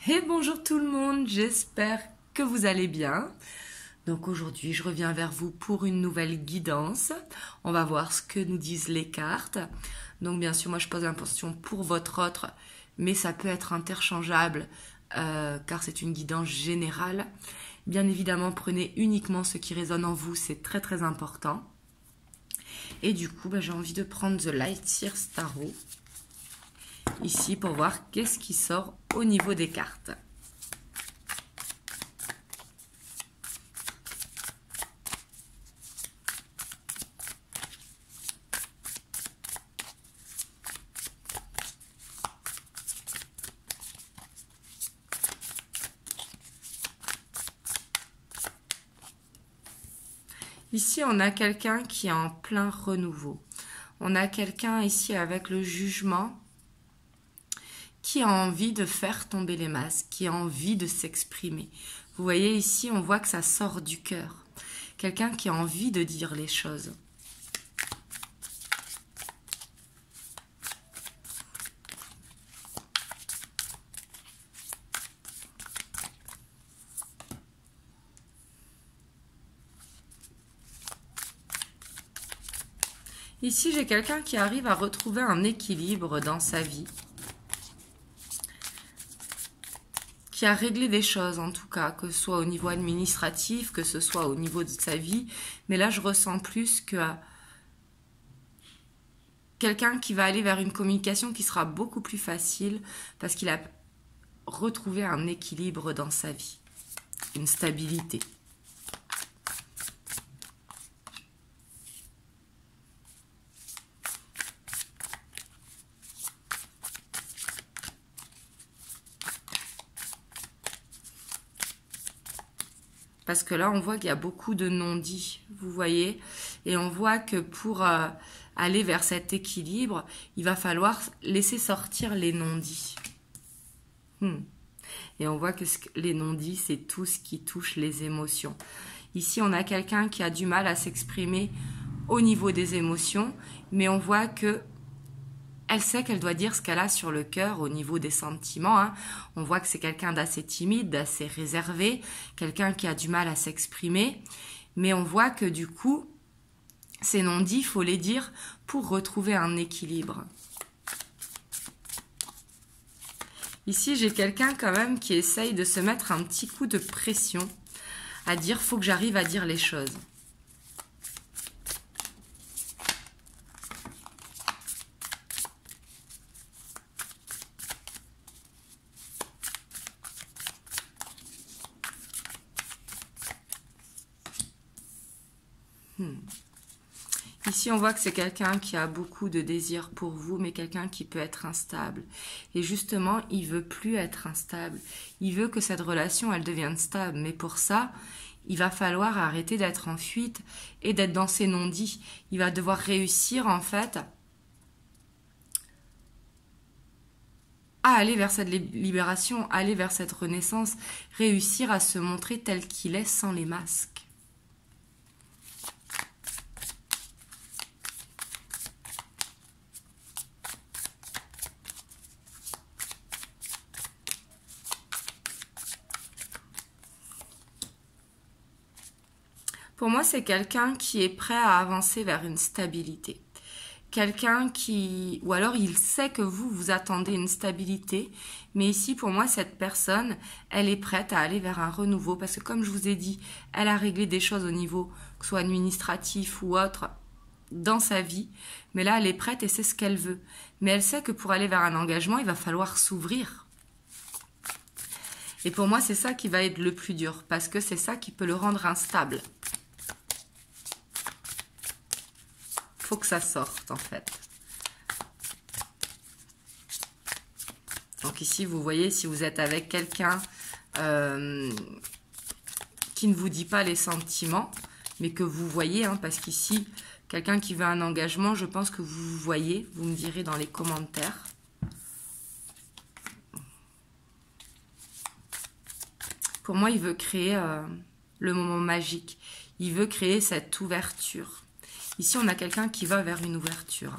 Et bonjour tout le monde, j'espère que vous allez bien. Donc aujourd'hui, je reviens vers vous pour une nouvelle guidance. On va voir ce que nous disent les cartes. Donc bien sûr, moi je pose l'intention pour votre autre, mais ça peut être interchangeable car c'est une guidance générale. Bien évidemment, prenez uniquement ce qui résonne en vous, c'est très très important. Et du coup, j'ai envie de prendre The Light Seers Tarot ici pour voir qu'est-ce qui sort au niveau des cartes. Ici, on a quelqu'un qui est en plein renouveau. On a quelqu'un ici avec le jugement qui a envie de faire tomber les masques, qui a envie de s'exprimer. Vous voyez ici, on voit que ça sort du cœur. Quelqu'un qui a envie de dire les choses. Ici, j'ai quelqu'un qui arrive à retrouver un équilibre dans sa vie. Qui a réglé des choses en tout cas, que ce soit au niveau administratif, que ce soit au niveau de sa vie. Mais là, je ressens plus que quelqu'un qui va aller vers une communication qui sera beaucoup plus facile parce qu'il a retrouvé un équilibre dans sa vie, une stabilité. Parce que là, on voit qu'il y a beaucoup de non-dits, vous voyez. Et on voit que pour aller vers cet équilibre, il va falloir laisser sortir les non-dits. Et on voit que les non-dits, c'est tout ce qui touche les émotions. Ici, on a quelqu'un qui a du mal à s'exprimer au niveau des émotions, mais on voit que elle sait qu'elle doit dire ce qu'elle a sur le cœur au niveau des sentiments. On voit que c'est quelqu'un d'assez timide, d'assez réservé, quelqu'un qui a du mal à s'exprimer. Mais on voit que du coup, ces non-dits, il faut les dire pour retrouver un équilibre. Ici, j'ai quelqu'un quand même qui essaye de se mettre un petit coup de pression, à dire, faut que j'arrive à dire les choses. Ici, on voit que c'est quelqu'un qui a beaucoup de désir pour vous, mais quelqu'un qui peut être instable. Et justement, il veut plus être instable. Il veut que cette relation, elle devienne stable. Mais pour ça, il va falloir arrêter d'être en fuite et d'être dans ses non-dits. Il va devoir réussir, en fait, à aller vers cette libération, aller vers cette renaissance, réussir à se montrer tel qu'il est sans les masques. Pour moi, c'est quelqu'un qui est prêt à avancer vers une stabilité. Quelqu'un qui... Ou alors, il sait que vous attendez une stabilité. Mais ici, pour moi, cette personne, elle est prête à aller vers un renouveau. Parce que comme je vous ai dit, elle a réglé des choses au niveau, que ce soit administratif ou autre, dans sa vie. Mais là, elle est prête et c'est ce qu'elle veut. Mais elle sait que pour aller vers un engagement, il va falloir s'ouvrir. Et pour moi, c'est ça qui va être le plus dur. Parce que c'est ça qui peut le rendre instable. Faut que ça sorte en fait. Donc ici, vous voyez, si vous êtes avec quelqu'un qui ne vous dit pas les sentiments, mais que vous voyez, parce qu'ici, quelqu'un qui veut un engagement, je pense que vous voyez, vous me direz dans les commentaires. Pour moi, il veut créer le moment magique. Il veut créer cette ouverture. Ici, on a quelqu'un qui va vers une ouverture.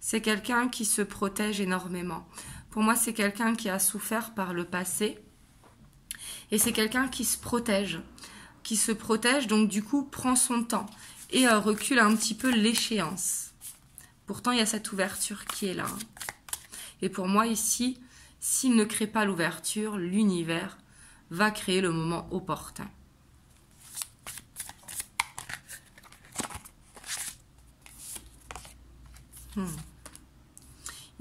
c'est quelqu'un qui se protège énormément. Pour moi, c'est quelqu'un qui a souffert par le passé. Et c'est quelqu'un qui se protège. Qui se protège, donc du coup, prend son temps. Et recule un petit peu l'échéance. Pourtant, il y a cette ouverture qui est là. Et pour moi, ici, s'il ne crée pas l'ouverture, l'univers va créer le moment opportun.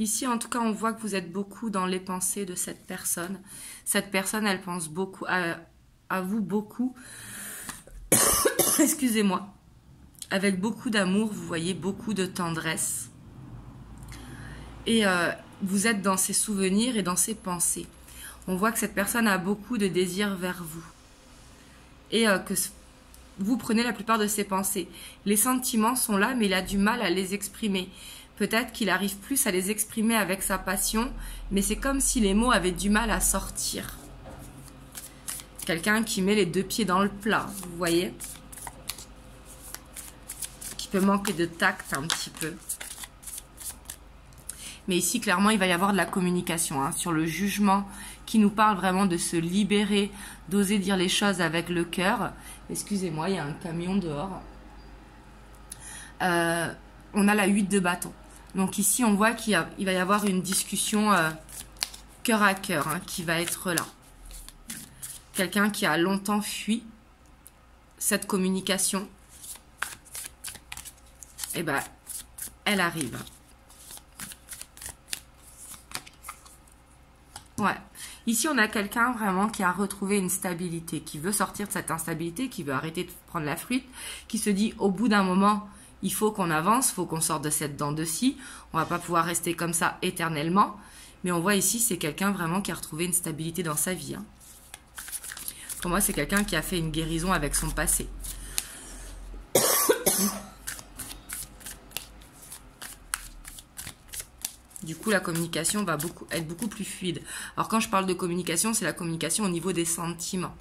Ici, en tout cas, on voit que vous êtes beaucoup dans les pensées de cette personne. Cette personne, elle pense beaucoup à vous, beaucoup. Excusez-moi. Avec beaucoup d'amour, vous voyez, beaucoup de tendresse. Et vous êtes dans ses souvenirs et dans ses pensées. On voit que cette personne a beaucoup de désir vers vous. Et que vous prenez la plupart de ses pensées. Les sentiments sont là, mais il a du mal à les exprimer. Peut-être qu'il arrive plus à les exprimer avec sa passion, mais c'est comme si les mots avaient du mal à sortir. Quelqu'un qui met les deux pieds dans le plat, vous voyez? Qui peut manquer de tact un petit peu. Mais ici, clairement, il va y avoir de la communication hein, sur le jugement qui nous parle vraiment de se libérer, d'oser dire les choses avec le cœur. Excusez-moi, il y a un camion dehors. On a la 8 de bâton. Donc ici, on voit qu'il va y avoir une discussion cœur à cœur hein, qui va être là. Quelqu'un qui a longtemps fui cette communication, eh ben, elle arrive. Ouais. Ici, on a quelqu'un vraiment qui a retrouvé une stabilité, qui veut sortir de cette instabilité, qui veut arrêter de prendre la fuite, qui se dit au bout d'un moment, il faut qu'on avance, il faut qu'on sorte de cette dent de scie. On va pas pouvoir rester comme ça éternellement. Mais on voit ici, c'est quelqu'un vraiment qui a retrouvé une stabilité dans sa vie. Hein. Pour moi, c'est quelqu'un qui a fait une guérison avec son passé. Du coup, la communication va être beaucoup plus fluide. Alors, quand je parle de communication, c'est la communication au niveau des sentiments.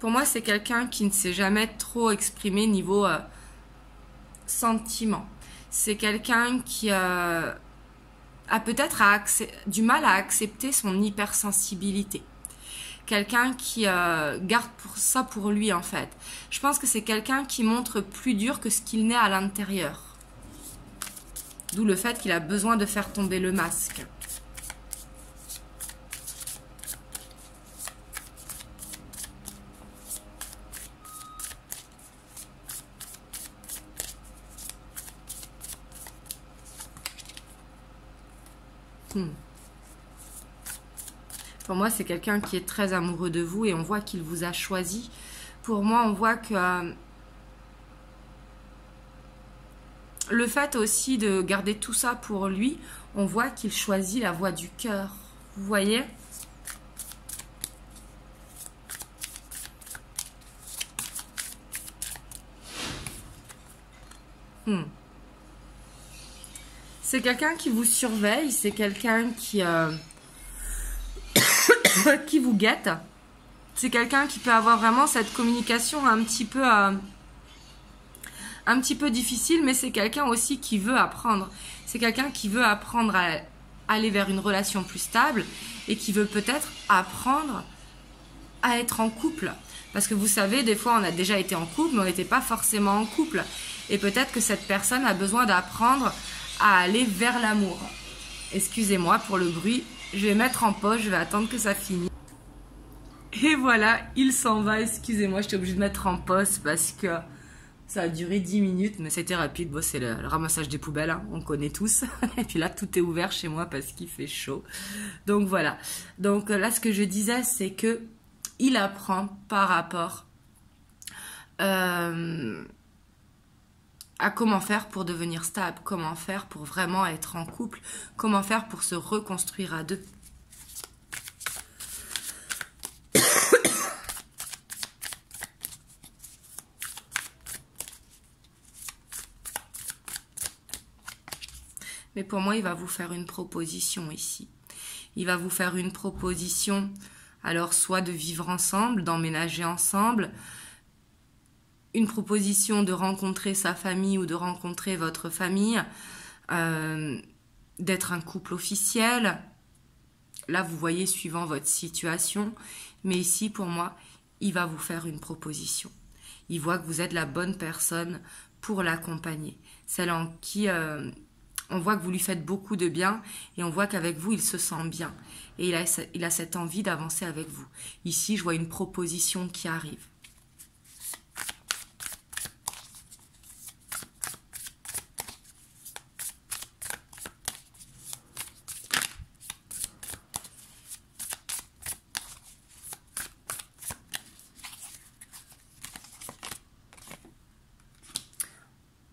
Pour moi, c'est quelqu'un qui ne s'est jamais trop exprimé niveau sentiment. C'est quelqu'un qui a peut-être du mal à accepter son hypersensibilité. Quelqu'un qui garde ça pour lui, en fait. Je pense que c'est quelqu'un qui montre plus dur que ce qu'il n'est à l'intérieur. D'où le fait qu'il a besoin de faire tomber le masque. Pour moi, c'est quelqu'un qui est très amoureux de vous et on voit qu'il vous a choisi. Pour moi, on voit que le fait aussi de garder tout ça pour lui, on voit qu'il choisit la voie du cœur. Vous voyez ? C'est quelqu'un qui vous surveille, c'est quelqu'un qui vous guette. C'est quelqu'un qui peut avoir vraiment cette communication un petit peu difficile, mais c'est quelqu'un aussi qui veut apprendre. C'est quelqu'un qui veut apprendre à aller vers une relation plus stable et qui veut peut-être apprendre à être en couple. Parce que vous savez, des fois on a déjà été en couple, mais on n'était pas forcément en couple. Et peut-être que cette personne a besoin d'apprendre à aller vers l'amour. Excusez-moi pour le bruit, je vais mettre en pause, je vais attendre que ça finisse. Et voilà, il s'en va, excusez-moi, j'étais obligée de mettre en pause parce que ça a duré 10 minutes, mais c'était rapide. Bon, c'est le ramassage des poubelles, hein, on connaît tous. Et puis là, tout est ouvert chez moi parce qu'il fait chaud. Donc voilà. Donc là, ce que je disais, c'est que il apprend par rapport à comment faire pour devenir stable, comment faire pour vraiment être en couple, comment faire pour se reconstruire à deux. Mais pour moi, il va vous faire une proposition ici. Il va vous faire une proposition Alors, soit de vivre ensemble, d'emménager ensemble, une proposition de rencontrer sa famille ou de rencontrer votre famille, d'être un couple officiel. Là, vous voyez, suivant votre situation. Mais ici, pour moi, il va vous faire une proposition. Il voit que vous êtes la bonne personne pour l'accompagner. Celle en qui on voit que vous lui faites beaucoup de bien et on voit qu'avec vous, il se sent bien. Et il a cette envie d'avancer avec vous. Ici, je vois une proposition qui arrive.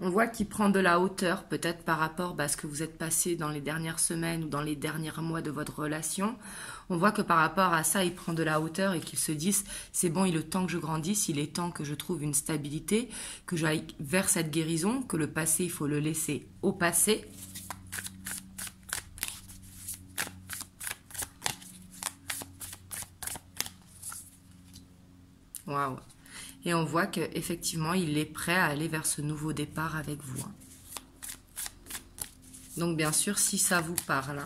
On voit qu'il prend de la hauteur, peut-être par rapport à ce que vous êtes passé dans les dernières semaines ou dans les derniers mois de votre relation. On voit que par rapport à ça, il prend de la hauteur et qu'il se dise « c'est bon, il est temps que je grandisse, il est temps que je trouve une stabilité, que j'aille vers cette guérison, que le passé, il faut le laisser au passé. » Waouh! Et on voit qu'effectivement, il est prêt à aller vers ce nouveau départ avec vous. Donc bien sûr, si ça vous parle,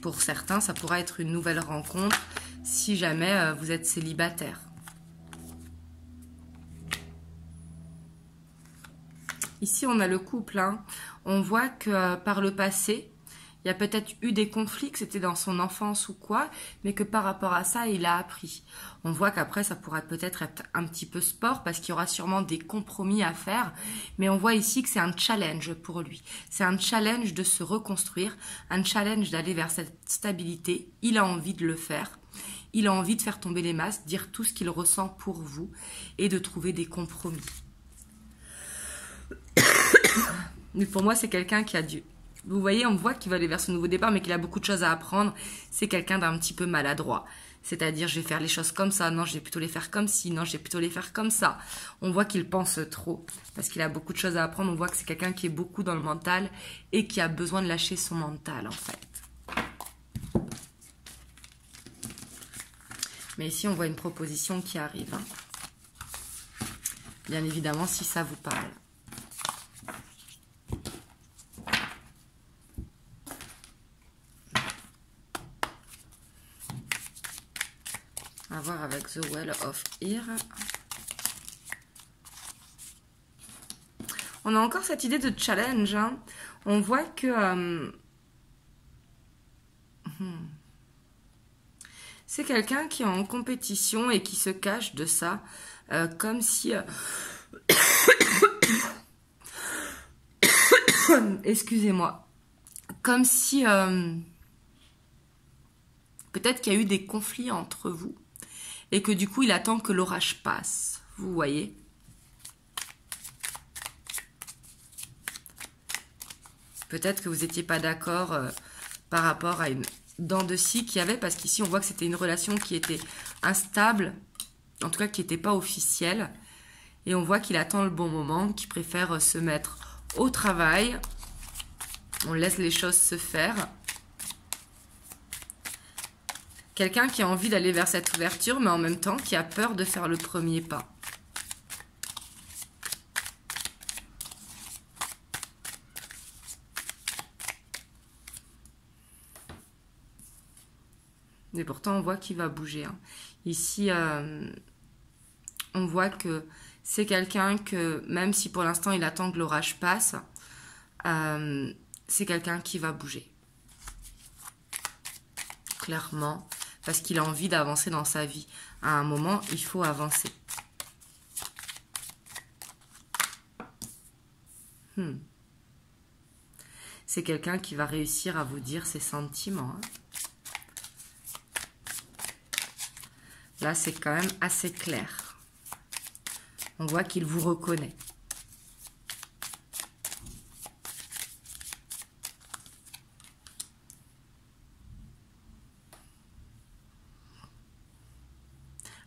pour certains, ça pourra être une nouvelle rencontre si jamais vous êtes célibataire. Ici, on a le couple. On voit que par le passé, il y a peut-être eu des conflits, que c'était dans son enfance ou quoi, mais que par rapport à ça, il a appris. On voit qu'après, ça pourrait peut-être être un petit peu sport, parce qu'il y aura sûrement des compromis à faire, mais on voit ici que c'est un challenge pour lui. C'est un challenge de se reconstruire, un challenge d'aller vers cette stabilité. Il a envie de le faire. Il a envie de faire tomber les masques, dire tout ce qu'il ressent pour vous, et de trouver des compromis. Mais pour moi, c'est quelqu'un qui a dû... Vous voyez, on voit qu'il va aller vers ce nouveau départ, mais qu'il a beaucoup de choses à apprendre. C'est quelqu'un d'un petit peu maladroit. C'est-à-dire, je vais faire les choses comme ça. Non, je vais plutôt les faire comme ci. Non, je vais plutôt les faire comme ça. On voit qu'il pense trop, parce qu'il a beaucoup de choses à apprendre. On voit que c'est quelqu'un qui est beaucoup dans le mental et qui a besoin de lâcher son mental, en fait. Mais ici, on voit une proposition qui arrive. Bien évidemment, si ça vous parle. On va voir avec The Well of Ear. On a encore cette idée de challenge. On voit que c'est quelqu'un qui est en compétition et qui se cache de ça, comme si... Excusez-moi. Comme si... peut-être qu'il y a eu des conflits entre vous. Et que du coup, il attend que l'orage passe. Vous voyez? Peut-être que vous n'étiez pas d'accord par rapport à une dent de scie qu'il y avait. Parce qu'ici, on voit que c'était une relation qui était instable. En tout cas, qui n'était pas officielle. Et on voit qu'il attend le bon moment. Qu'il préfère se mettre au travail. On laisse les choses se faire. Quelqu'un qui a envie d'aller vers cette ouverture, mais en même temps qui a peur de faire le premier pas. Mais pourtant, on voit qu'il va bouger. Ici, on voit que c'est quelqu'un que, même si pour l'instant il attend que l'orage passe, c'est quelqu'un qui va bouger. Clairement. Parce qu'il a envie d'avancer dans sa vie. À un moment, il faut avancer. C'est quelqu'un qui va réussir à vous dire ses sentiments. Là, c'est quand même assez clair. On voit qu'il vous reconnaît.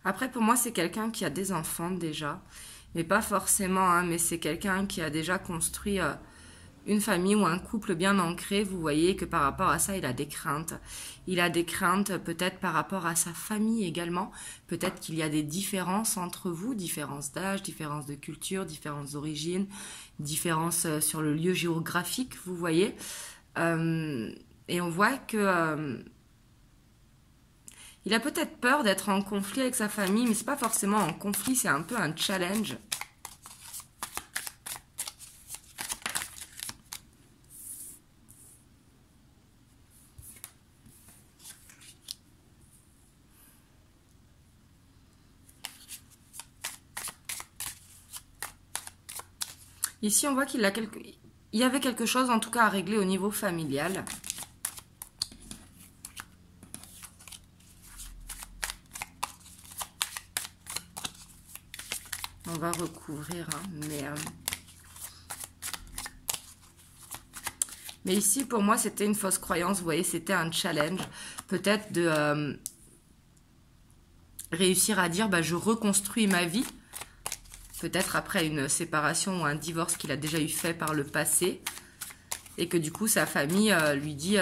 Après, pour moi, c'est quelqu'un qui a des enfants déjà. Mais pas forcément, mais c'est quelqu'un qui a déjà construit une famille ou un couple bien ancré, vous voyez que par rapport à ça, il a des craintes. Il a des craintes peut-être par rapport à sa famille également. Peut-être qu'il y a des différences entre vous, différences d'âge, différences de culture, différences d'origine, différences sur le lieu géographique, vous voyez. Et on voit que il a peut-être peur d'être en conflit avec sa famille, mais c'est pas forcément en conflit, c'est un peu un challenge. Ici, on voit qu'il y avait quelque chose, en tout cas, à régler au niveau familial. On va recouvrir, hein, mais ici, pour moi, c'était une fausse croyance. Vous voyez, c'était un challenge. Peut-être de réussir à dire, bah, je reconstruis ma vie. Peut-être après une séparation ou un divorce qu'il a déjà eu fait par le passé. Et que du coup, sa famille lui dit,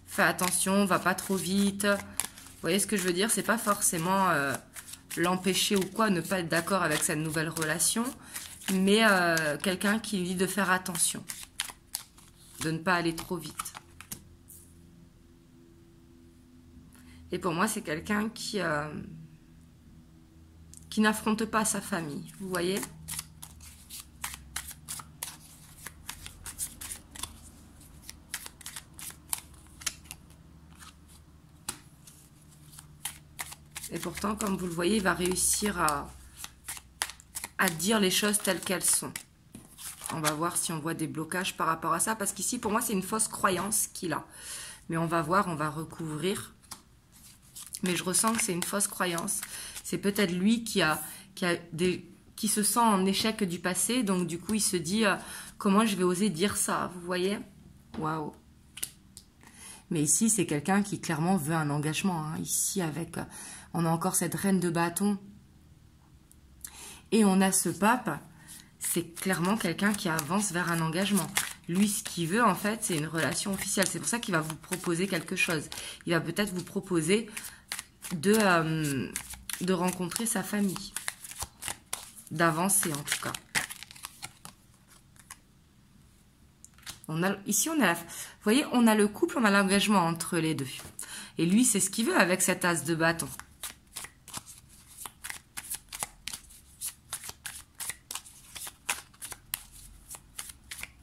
fais attention, va pas trop vite. Vous voyez ce que je veux dire? C'est pas forcément l'empêcher ou quoi, ne pas être d'accord avec cette nouvelle relation. Mais quelqu'un qui lui dit de faire attention. De ne pas aller trop vite. Et pour moi, c'est quelqu'un qui n'affronte pas sa famille, vous voyez? Et pourtant, comme vous le voyez, il va réussir à dire les choses telles qu'elles sont. On va voir si on voit des blocages par rapport à ça, parce qu'ici, pour moi, c'est une fausse croyance qu'il a. Mais on va voir, on va recouvrir. Mais je ressens que c'est une fausse croyance. C'est peut-être lui qui se sent en échec du passé, donc du coup, il se dit comment je vais oser dire ça, vous voyez? Waouh! Mais ici, c'est quelqu'un qui clairement veut un engagement. Hein. Ici, on a encore cette reine de bâton. Et on a ce pape. C'est clairement quelqu'un qui avance vers un engagement. Lui, ce qu'il veut, en fait, c'est une relation officielle. C'est pour ça qu'il va vous proposer quelque chose. Il va peut-être vous proposer de rencontrer sa famille. D'avancer, en tout cas. Ici, vous voyez, on a le couple, on a l'engagement entre les deux. Et lui, c'est ce qu'il veut avec cet as de bâton.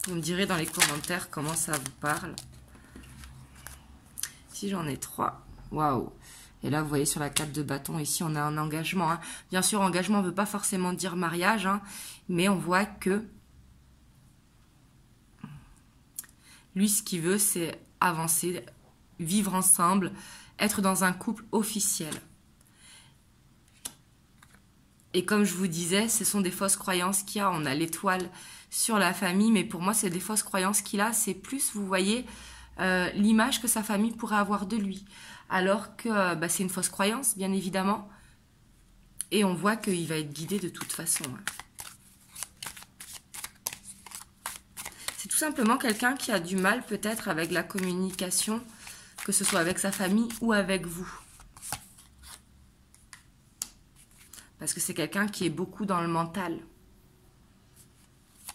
Vous me direz dans les commentaires comment ça vous parle. Ici, j'en ai 3. Waouh! Et là, vous voyez sur la 4 de bâton, ici, on a un engagement. Hein. Bien sûr, engagement ne veut pas forcément dire mariage, hein, mais on voit que lui, ce qu'il veut, c'est avancer, vivre ensemble, être dans un couple officiel. Et comme je vous disais, ce sont des fausses croyances qu'il y a. On a l'étoile sur la famille, mais pour moi, c'est des fausses croyances qu'il a. C'est plus, vous voyez, l'image que sa famille pourrait avoir de lui. Alors que c'est une fausse croyance, bien évidemment. Et on voit qu'il va être guidé de toute façon. C'est tout simplement quelqu'un qui a du mal peut-être avec la communication, que ce soit avec sa famille ou avec vous. Parce que c'est quelqu'un qui est beaucoup dans le mental.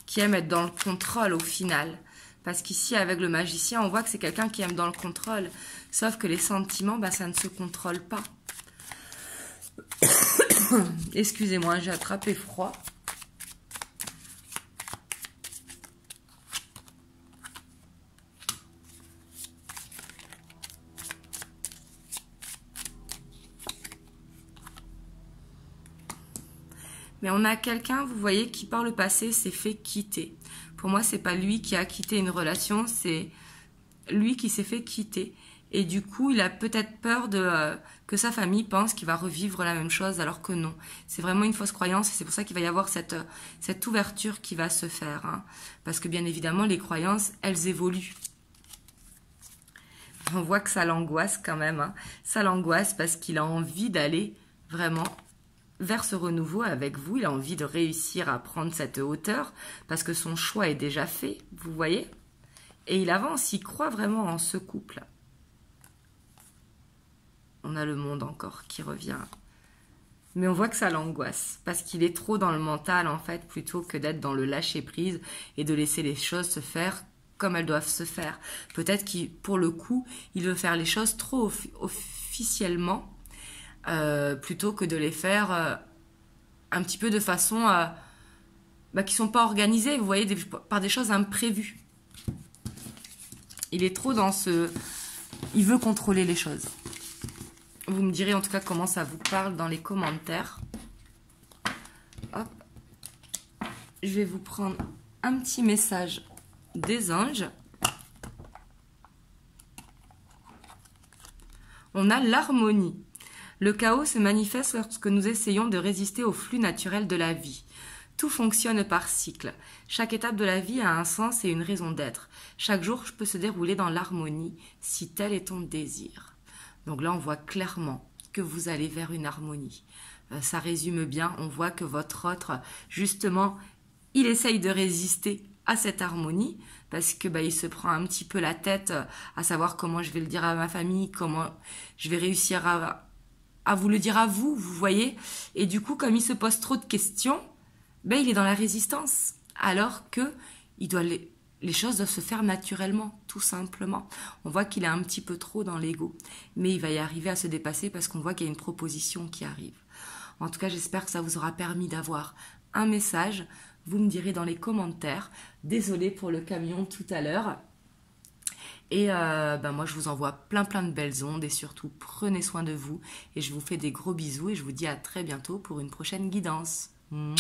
Qui aime être dans le contrôle au final. Parce qu'ici, avec le magicien, on voit que c'est quelqu'un qui aime dans le contrôle. Sauf que les sentiments, ça ne se contrôle pas. Excusez-moi, j'ai attrapé froid. Mais on a quelqu'un, vous voyez, qui par le passé s'est fait quitter. Pour moi, c'est pas lui qui a quitté une relation, c'est lui qui s'est fait quitter. Et du coup, il a peut-être peur que sa famille pense qu'il va revivre la même chose, alors que non. C'est vraiment une fausse croyance, et c'est pour ça qu'il va y avoir cette ouverture qui va se faire. Hein. Parce que bien évidemment, les croyances, elles évoluent. On voit que ça l'angoisse quand même. Hein. Ça l'angoisse parce qu'il a envie d'aller vraiment vers ce renouveau avec vous. Il a envie de réussir à prendre cette hauteur parce que son choix est déjà fait, vous voyez. Et il avance, il croit vraiment en ce couple. On a le monde encore qui revient. Mais on voit que ça l'angoisse parce qu'il est trop dans le mental en fait plutôt que d'être dans le lâcher-prise et de laisser les choses se faire comme elles doivent se faire. Peut-être qu'il, pour le coup, il veut faire les choses trop officiellement plutôt que de les faire un petit peu de façon qui sont pas organisées, vous voyez, par des choses imprévues. Il est trop dans ce... Il veut contrôler les choses. Vous me direz en tout cas comment ça vous parle dans les commentaires. Hop. Je vais vous prendre un petit message des anges. On a l'harmonie. Le chaos se manifeste lorsque nous essayons de résister au flux naturel de la vie. Tout fonctionne par cycle. Chaque étape de la vie a un sens et une raison d'être. Chaque jour peut se dérouler dans l'harmonie, si tel est ton désir. Donc là, on voit clairement que vous allez vers une harmonie. Ça résume bien, on voit que votre autre, justement, il essaye de résister à cette harmonie parce que il se prend un petit peu la tête à savoir comment je vais le dire à ma famille, comment je vais réussir à vous le dire à vous, vous voyez. Et du coup, comme il se pose trop de questions, il est dans la résistance, alors que les choses doivent se faire naturellement, tout simplement. On voit qu'il est un petit peu trop dans l'ego, mais il va y arriver à se dépasser parce qu'on voit qu'il y a une proposition qui arrive. En tout cas, j'espère que ça vous aura permis d'avoir un message. Vous me direz dans les commentaires. Désolée pour le camion tout à l'heure. Et moi, je vous envoie plein de belles ondes et surtout, prenez soin de vous. Et je vous fais des gros bisous et je vous dis à très bientôt pour une prochaine guidance. Mouah.